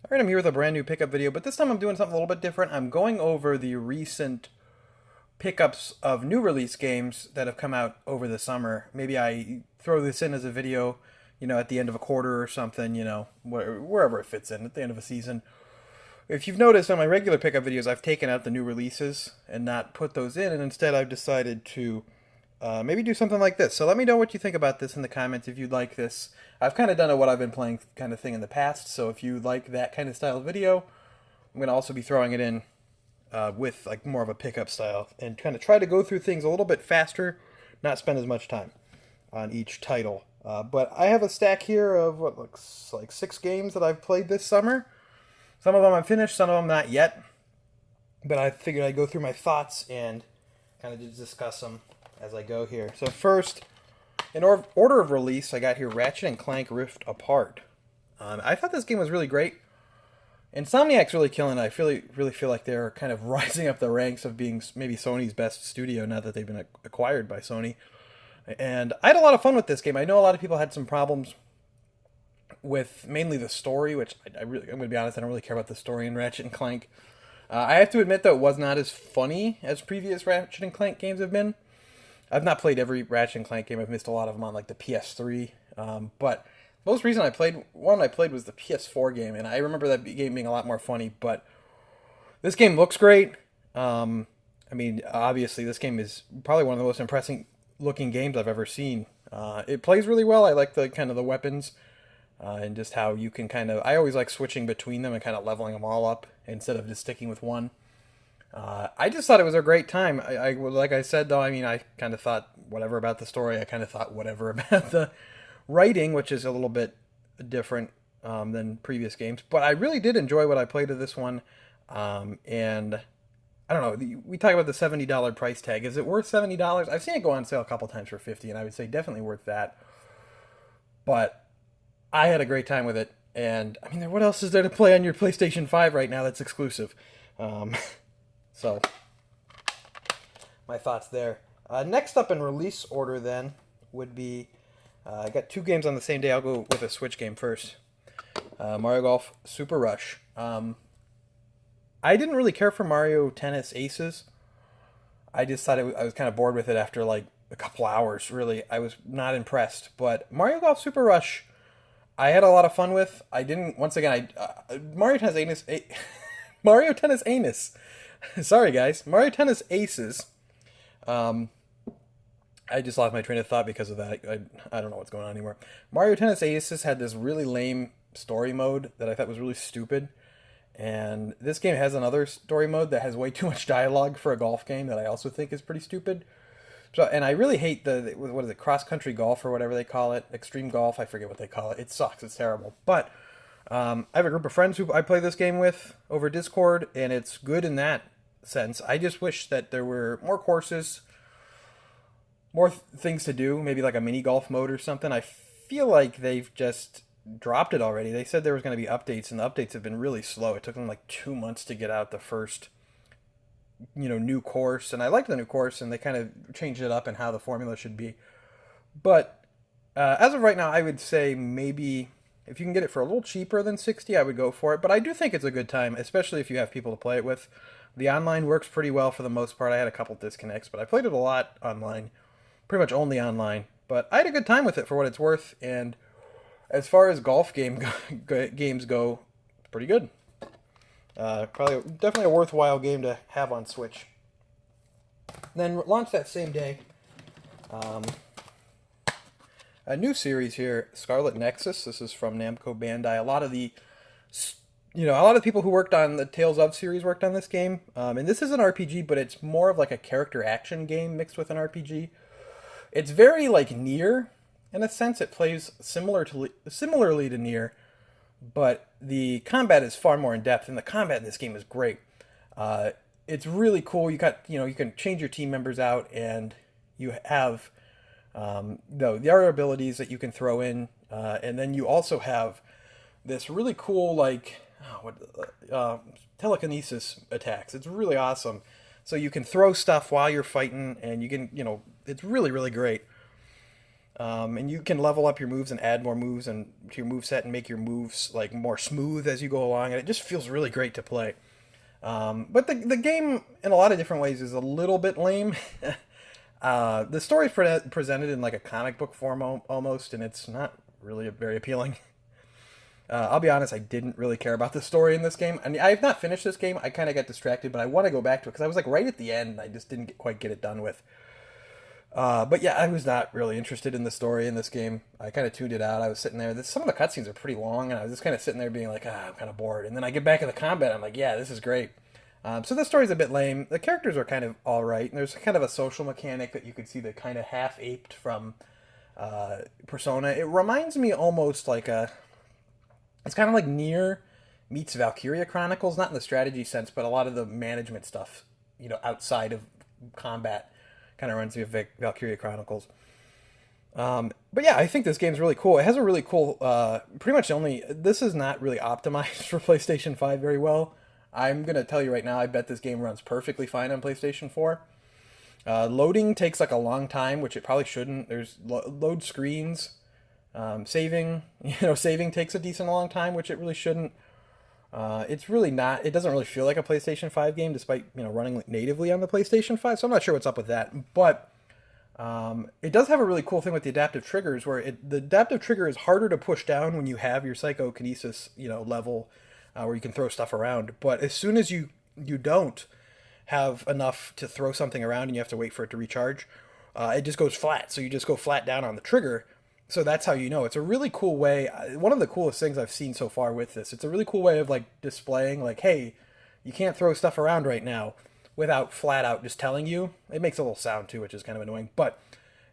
Alright, I'm here with a brand new pickup video, but this time I'm doing something a little bit different. I'm going over the recent pickups of new release games that have come out over the summer. Maybe I throw this in as a video, at the end of a quarter or something, wherever it fits in, at the end of a season. If you've noticed on my regular pickup videos, I've taken out the new releases and not put those in, and instead I've decided to maybe do something like this. So let me know what you think about this in the comments if you'd like this. I've kind of done a what I've been playing kind of thing in the past, so if you like that kind of style of video, I'm going to also be throwing it in with like more of a pickup style and kind of try to go through things a little bit faster, not spend as much time on each title. But I have a stack here of what looks like 6 games that I've played this summer. Some of them I'm finished, some of them not yet. But I figured I'd go through my thoughts and kind of just discuss them as I go here. So first, in order of release, I got here Ratchet and Clank Rift Apart. I thought this game was really great. Insomniac's really killing it. I really feel like they're kind of rising up the ranks of being maybe Sony's best studio now that they've been acquired by Sony. And I had a lot of fun with this game. I know a lot of people had some problems with mainly the story, which I'm going to be honest, I don't really care about the story in Ratchet and Clank. I have to admit, though, it was not as funny as previous Ratchet and Clank games have been. I've not played every Ratchet and Clank game. I've missed a lot of them on like the PS3. But most recent I played was the PS4 game, and I remember that game being a lot more funny. But this game looks great. Obviously, this game is probably one of the most impressive looking games I've ever seen. It plays really well. I like the kind of the weapons and just how you can I always like switching between them and kind of leveling them all up instead of just sticking with one. I just thought it was a great time. Like I said, though, I kind of thought whatever about the story. I kind of thought whatever about the writing, which is a little bit different than previous games. But I really did enjoy what I played of this one. And I don't know. We talk about the $70 price tag. Is it worth $70? I've seen it go on sale a couple times for $50, and I would say definitely worth that. But I had a great time with it. And what else is there to play on your PlayStation 5 right now that's exclusive? So, my thoughts there. Next up in release order then would be, I got 2 games on the same day. I'll go with a Switch game first. Mario Golf Super Rush. I didn't really care for Mario Tennis Aces. I just thought I was kind of bored with it after like a couple hours, really. I was not impressed. But Mario Golf Super Rush, I had a lot of fun with. Mario Tennis Anus... Mario Tennis Anus... Sorry, guys. Mario Tennis Aces. I just lost my train of thought because of that. I don't know what's going on anymore. Mario Tennis Aces had this really lame story mode that I thought was really stupid. And this game has another story mode that has way too much dialogue for a golf game that I also think is pretty stupid. And I really hate what is it, cross-country golf or whatever they call it. Extreme golf, I forget what they call it. It sucks. It's terrible. But I have a group of friends who I play this game with over Discord, and it's good in that sense. I just wish that there were more courses, more things to do, maybe like a mini golf mode or something. I feel like they've just dropped it already. They said there was going to be updates, and the updates have been really slow. It took them like 2 months to get out the first, new course, and I liked the new course, and they kind of changed it up and how the formula should be. But as of right now, I would say maybe if you can get it for a little cheaper than $60, I would go for it. But I do think it's a good time, especially if you have people to play it with. The online works pretty well for the most part. I had a couple disconnects, but I played it a lot online. Pretty much only online. But I had a good time with it for what it's worth. And as far as golf games go, it's pretty good. Definitely a worthwhile game to have on Switch. Then launched that same day. A new series here, Scarlet Nexus. This is from Namco Bandai. A lot of people who worked on the Tales of series worked on this game. And this is an RPG, but it's more of like a character action game mixed with an RPG. It's very like Nier, in a sense. It plays similarly to Nier, but the combat is far more in depth, and the combat in this game is great. It's really cool. You can change your team members out, and you have the other abilities that you can throw in, and then you also have this really cool telekinesis attacks. It's really awesome. So you can throw stuff while you're fighting, and you can it's really really great. And you can level up your moves and add more moves and to your move set and make your moves like more smooth as you go along, and it just feels really great to play. But the game, in a lot of different ways, is a little bit lame. The story is presented in like a comic book form almost, and it's not really very appealing. I'll be honest, I didn't really care about the story in this game. I mean, I have not finished this game. I kind of got distracted, but I want to go back to it because I was like right at the end, and I just didn't quite get it done with. But yeah, I was not really interested in the story in this game. I kind of tuned it out. I was sitting there. Some of the cutscenes are pretty long, and I was just kind of sitting there being like, I'm kind of bored. And then I get back in the combat. I'm like, yeah, this is great. So the story's a bit lame. The characters are kind of all right, and there's kind of a social mechanic that you could see that kind of half aped from Persona. It reminds me almost like it's kind of like Nier meets Valkyria Chronicles, not in the strategy sense, but a lot of the management stuff, outside of combat, kind of reminds me of Valkyria Chronicles. But yeah, I think this game's really cool. It has a really cool, pretty much only, this is not really optimized for PlayStation 5 very well. I'm going to tell you right now, I bet this game runs perfectly fine on PlayStation 4. Loading takes like a long time, which it probably shouldn't. There's load screens. Saving, saving takes a decent long time, which it really shouldn't. It's really not, it doesn't really feel like a PlayStation 5 game, despite, running natively on the PlayStation 5, so I'm not sure what's up with that. But it does have a really cool thing with the adaptive triggers, where the adaptive trigger is harder to push down when you have your psychokinesis, level, where you can throw stuff around. But as soon as you don't have enough to throw something around and you have to wait for it to recharge, it just goes flat. So you just go flat down on the trigger. So that's how you know. It's a really cool way. One of the coolest things I've seen so far with this. It's a really cool way of like displaying like, hey, you can't throw stuff around right now without flat out just telling you. It makes a little sound too, which is kind of annoying. But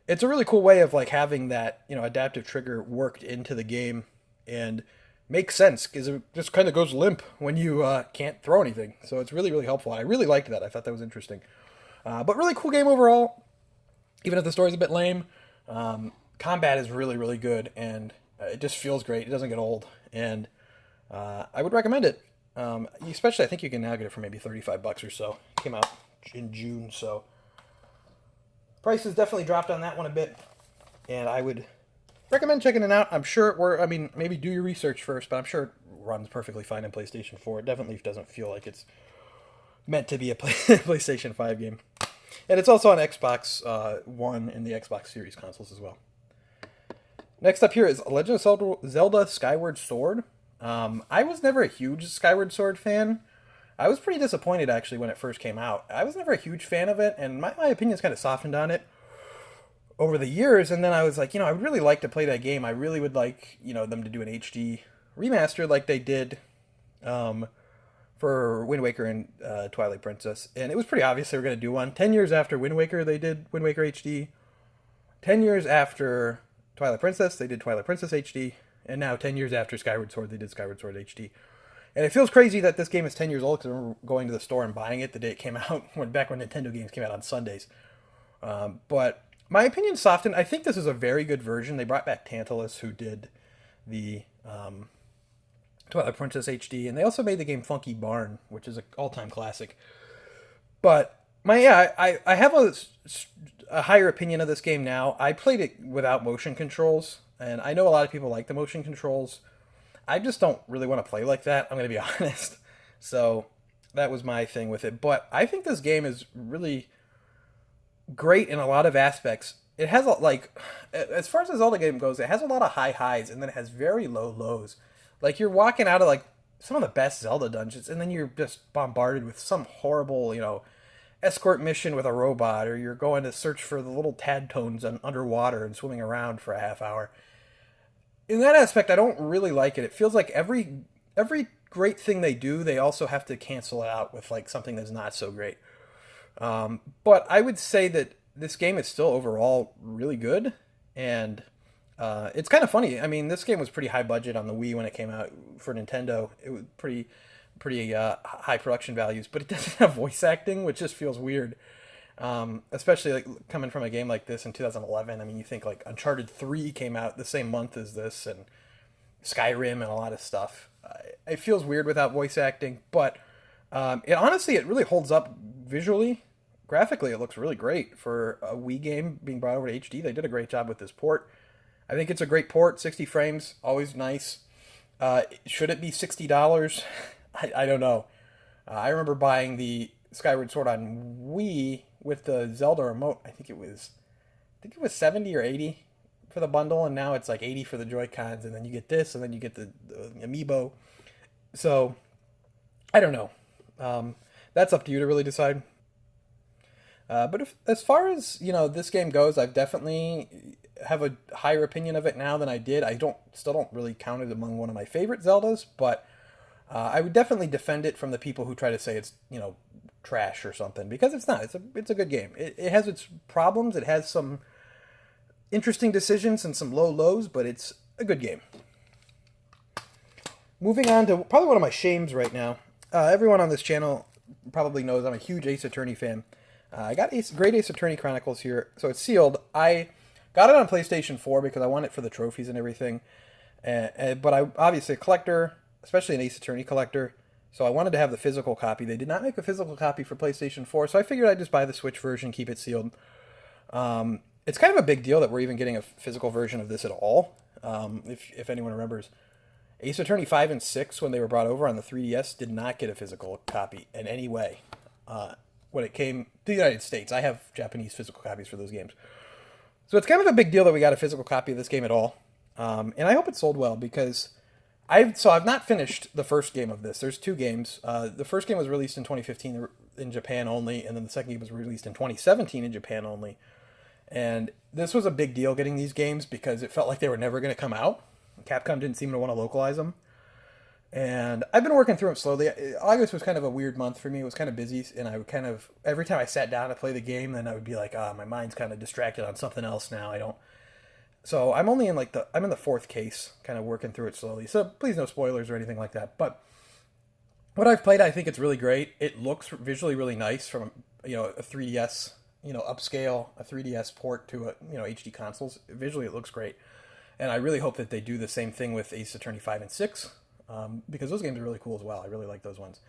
it's a really cool way of like having that, adaptive trigger worked into the game and makes sense because it just kind of goes limp when you can't throw anything. So it's really, really helpful. I really liked that. I thought that was interesting. But really cool game overall, even if the story's a bit lame. Combat is really, really good, and it just feels great. It doesn't get old, and I would recommend it. Especially, I think you can now get it for maybe $35 or so. It came out in June, so price has definitely dropped on that one a bit, and I would recommend checking it out. I'm sure maybe do your research first, but I'm sure it runs perfectly fine in PlayStation 4. It definitely doesn't feel like it's meant to be a PlayStation 5 game. And it's also on Xbox One and the Xbox Series consoles as well. Next up here is Legend of Zelda Skyward Sword. I was never a huge Skyward Sword fan. I was pretty disappointed, actually, when it first came out. I was never a huge fan of it, and my opinion's kind of softened on it over the years. And then I was like, I would really like to play that game. I really would like, them to do an HD remaster like they did for Wind Waker and Twilight Princess. And it was pretty obvious they were going to do one. 10 years after Wind Waker, they did Wind Waker HD. 10 years after Twilight Princess, they did Twilight Princess HD, and now 10 years after Skyward Sword, they did Skyward Sword HD. And it feels crazy that this game is 10 years old, because I remember going to the store and buying it the day it came out, back when Nintendo games came out on Sundays. But my opinion softened. I think this is a very good version. They brought back Tantalus, who did the Twilight Princess HD, and they also made the game Funky Barn, which is an all-time classic. But I have a higher opinion of this game now. I played it without motion controls, and I know a lot of people like the motion controls. I just don't really want to play like that, I'm going to be honest. So that was my thing with it. But I think this game is really great in a lot of aspects. It has, as far as the Zelda game goes, it has a lot of high highs, and then it has very low lows. Like, you're walking out of, some of the best Zelda dungeons, and then you're just bombarded with some horrible, escort mission with a robot, or you're going to search for the little tadtones underwater and swimming around for a half hour. In that aspect, I don't really like it. It feels like every great thing they do, they also have to cancel it out with something that's not so great. But I would say that this game is still overall really good, and it's kind of funny. I mean, this game was pretty high budget on the Wii when it came out for Nintendo. It was pretty high production values, but it doesn't have voice acting, which just feels weird. Especially coming from a game like this in 2011. I mean, you think Uncharted 3 came out the same month as this, and Skyrim and a lot of stuff. It feels weird without voice acting, but it honestly, it really holds up visually. graphically, it looks really great for a Wii game being brought over to HD. They did a great job with this port. I think it's a great port. 60 frames, always nice. Should it be $60? I don't know. I remember buying the Skyward Sword on Wii with the Zelda remote. I think it was 70 or 80 for the bundle, and now it's like 80 for the Joy Cons, and then you get this, and then you get the amiibo. So I don't know. That's up to you to really decide. But as far as this game goes, I've definitely have a higher opinion of it now than I did. I still don't really count it among one of my favorite Zeldas, but I would definitely defend it from the people who try to say it's trash or something, because it's not. It's a good game. It has its problems. It has some interesting decisions and some low lows, but it's a good game. Moving on to probably one of my shames right now. Everyone on this channel probably knows I'm a huge Ace Attorney fan. I got Great Ace Attorney Chronicles here, so it's sealed. I got it on PlayStation 4 because I want it for the trophies and everything. But I'm obviously a collector, especially an Ace Attorney collector, so I wanted to have the physical copy. They did not make a physical copy for PlayStation 4, so I figured I'd just buy the Switch version, keep it sealed. It's kind of a big deal that we're even getting a physical version of this at all. If anyone remembers, Ace Attorney 5 and 6, when they were brought over on the 3DS, did not get a physical copy in any way. When it came to the United States, I have Japanese physical copies for those games. So it's kind of a big deal that we got a physical copy of this game at all. And I hope it sold well, because I've not finished the first game of this. There's two games. The first game was released in 2015 in Japan only, and then the second game was released in 2017 in Japan only. And this was a big deal getting these games because it felt like they were never going to come out. Capcom didn't seem to want to localize them. And I've been working through them slowly. August was kind of a weird month for me. It was kind of busy, and I would every time I sat down to play the game, then I would be like, my mind's kind of distracted on something else now. So I'm only in I'm in the fourth case, kind of working through it slowly. So please no spoilers or anything like that. But what I've played, I think it's really great. It looks visually really nice from a 3DS, upscale, a 3DS port to HD consoles. Visually, it looks great. And I really hope that they do the same thing with Ace Attorney 5 and 6. Because those games are really cool as well. I really like those ones.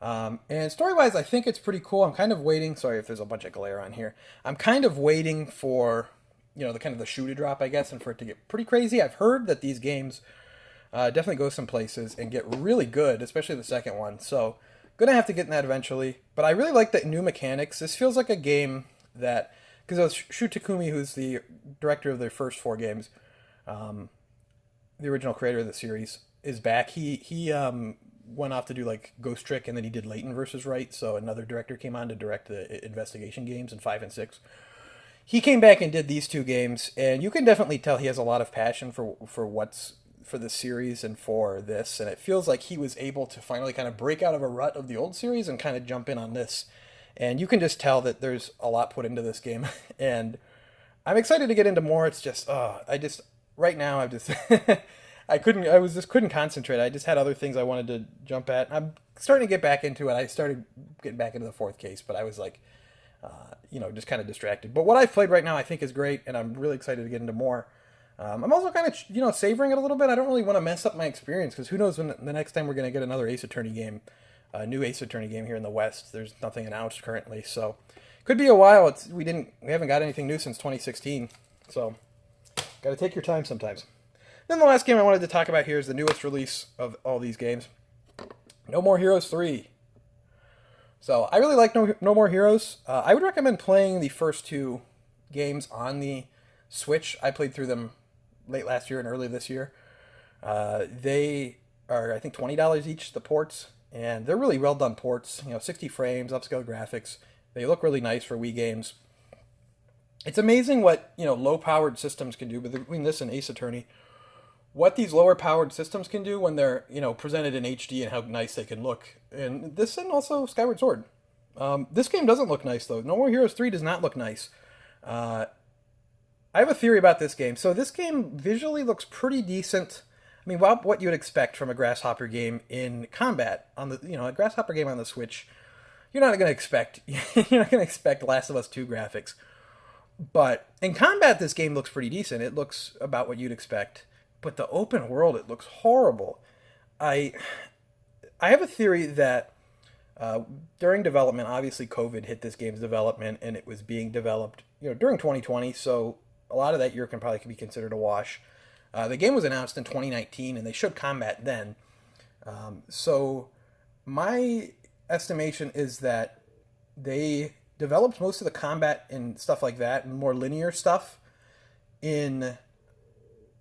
And story-wise, I think it's pretty cool. I'm kind of waiting. Sorry if there's a bunch of glare on here. I'm kind of waiting for, the shoe to drop, I guess, and for it to get pretty crazy. I've heard that these games definitely go some places and get really good, especially the second one. So, gonna have to get in that eventually. But I really like the new mechanics. This feels like a game that, because Shu Takumi, who's the director of the first four games, the original creator of the series, is back. He went off to do Ghost Trick, and then he did Layton versus Wright. So another director came on to direct the investigation games in 5 and 6. He came back and did these two games, and you can definitely tell he has a lot of passion for this series and for this. And it feels like he was able to finally kind of break out of a rut of the old series and kind of jump in on this. And you can just tell that there's a lot put into this game, and I'm excited to get into more. It's just right now I've just I couldn't concentrate. I just had other things I wanted to jump at. I'm starting to get back into it. I started getting back into the fourth case, but I was just kind of distracted. But what I've played right now I think is great, and I'm really excited to get into more. I'm also kind of, savoring it a little bit. I don't really want to mess up my experience, because who knows when the next time we're going to get another Ace Attorney game, a new Ace Attorney game here in the West. There's nothing announced currently, so could be a while. We haven't got anything new since 2016, so got to take your time sometimes. Then the last game I wanted to talk about here is the newest release of all these games, No More Heroes 3. So I really like No More Heroes. I would recommend playing the first two games on the Switch. I played through them late last year and early this year. They are, I think, $20 each, the ports, and they're really well done ports. 60 frames, upscale graphics. They look really nice for Wii games. It's amazing what low-powered systems can do, between this and Ace Attorney. What these lower powered systems can do when they're, presented in HD, and how nice they can look. And this, and also Skyward Sword. This game doesn't look nice, though. No More Heroes 3 does not look nice. I have a theory about this game. So this game visually looks pretty decent. I mean, what you would expect from a Grasshopper game in combat on the, a Grasshopper game on the Switch. You're not going to expect Last of Us 2 graphics. But in combat, this game looks pretty decent. It looks about what you'd expect. But the open world, it looks horrible. I have a theory that Uh, During development, obviously COVID hit this game's development, and it was being developed, during 2020. So a lot of that year can probably be considered a wash. The game was announced in 2019, and they showed combat then. So my estimation is that they developed most of the combat and stuff like that, and more linear stuff, in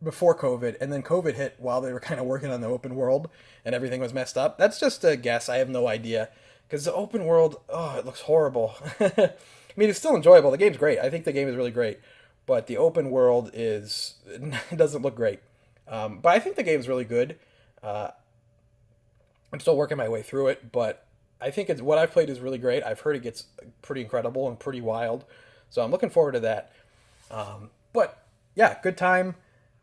before COVID, and then COVID hit while they were kind of working on the open world, and everything was messed up. That's just a guess. I have no idea, because the open world, oh, it looks horrible. I mean, it's still enjoyable. The game's great. I think the game is really great, but the open world it doesn't look great. But I think the game's really good. I'm still working my way through it, but I think what I've played is really great. I've heard it gets pretty incredible and pretty wild, so I'm looking forward to that. But yeah, good time.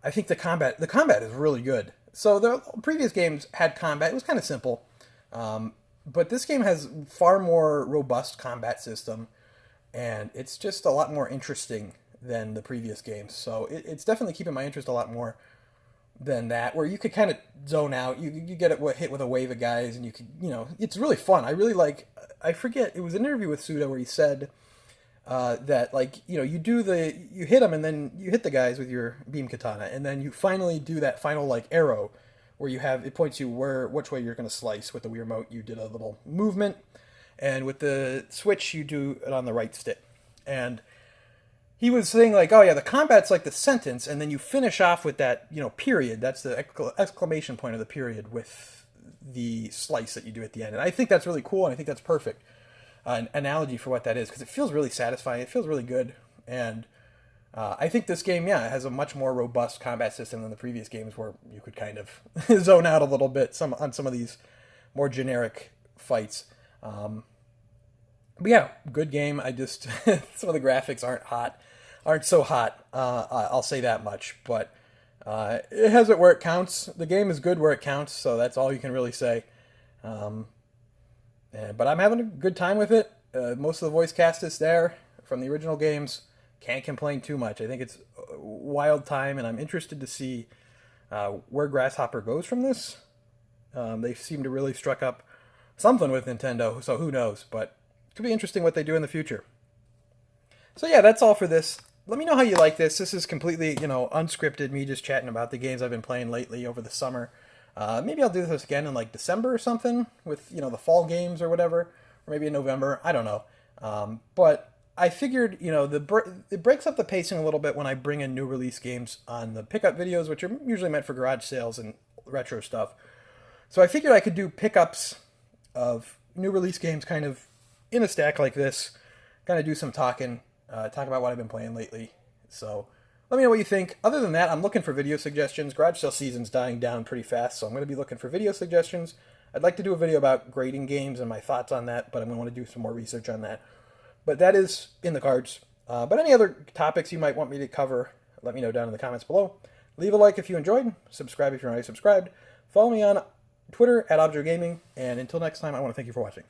I think the combat is really good. So the previous games had combat. It was kind of simple. But this game has far more robust combat system, and it's just a lot more interesting than the previous games. So it's definitely keeping my interest a lot more than that, where you could kind of zone out. You get hit with a wave of guys, and you could, it's really fun. I forget, it was an interview with Suda where he said that, like, you hit them, and then you hit the guys with your beam katana, and then you finally do that final, like, arrow where it points you which way you're going to slice. With the Wii remote, you did a little movement, and with the Switch, you do it on the right stick. And he was saying, like, oh yeah, the combat's like the sentence, and then you finish off with that, period. That's the exclamation point of the period with the slice that you do at the end. And I think that's really cool, and I think that's perfect. An analogy for what that is, because it feels really satisfying. It feels really good, and I think this game, has a much more robust combat system than the previous games, where you could kind of zone out a little bit on some of these more generic fights. But yeah, good game. I just some of the graphics aren't so hot. I'll say that much, but it has it where it counts. The game is good where it counts, so that's all you can really say. But I'm having a good time with it. Most of the voice cast is there from the original games. Can't complain too much. I think it's a wild time, and I'm interested to see where Grasshopper goes from this. They seem to really struck up something with Nintendo, so who knows? But it could be interesting what they do in the future. So yeah, that's all for this. Let me know how you like this. This is completely, unscripted, me just chatting about the games I've been playing lately over the summer. Maybe I'll do this again in like December or something with, the fall games or whatever, or maybe in November. I don't know. But I figured, it breaks up the pacing a little bit when I bring in new release games on the pickup videos, which are usually meant for garage sales and retro stuff. So I figured I could do pickups of new release games kind of in a stack like this, kind of do some talking, talk about what I've been playing lately. So let me know what you think. Other than that, I'm looking for video suggestions. Garage sale season's dying down pretty fast, so I'm going to be looking for video suggestions. I'd like to do a video about grading games and my thoughts on that, but I'm going to want to do some more research on that. But that is in the cards. But any other topics you might want me to cover, let me know down in the comments below. Leave a like if you enjoyed. Subscribe if you're not already subscribed. Follow me on Twitter @ObjoGaming. And until next time, I want to thank you for watching.